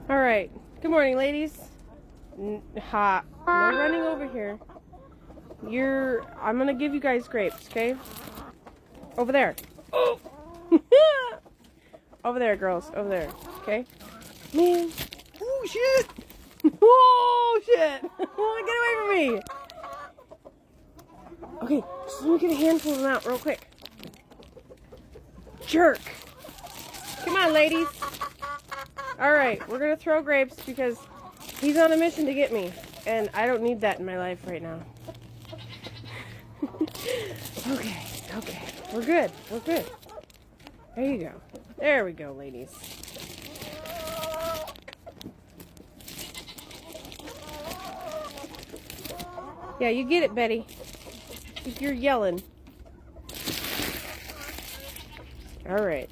All right. Good morning, ladies. Ha. No running over here. I'm going to give you guys grapes, okay? Over there. Oh. Over there, girls. Over there. Okay? Man. Oh, shit. Oh, shit. Get away from me. Okay, just let me get a handful of them out real quick. Jerk. Come on, ladies. All right, we're going to throw grapes because he's on a mission to get me. And I don't need that in my life right now. Okay. We're good. There you go. There we go, ladies. Yeah, you get it, Betty. You're yelling. All right.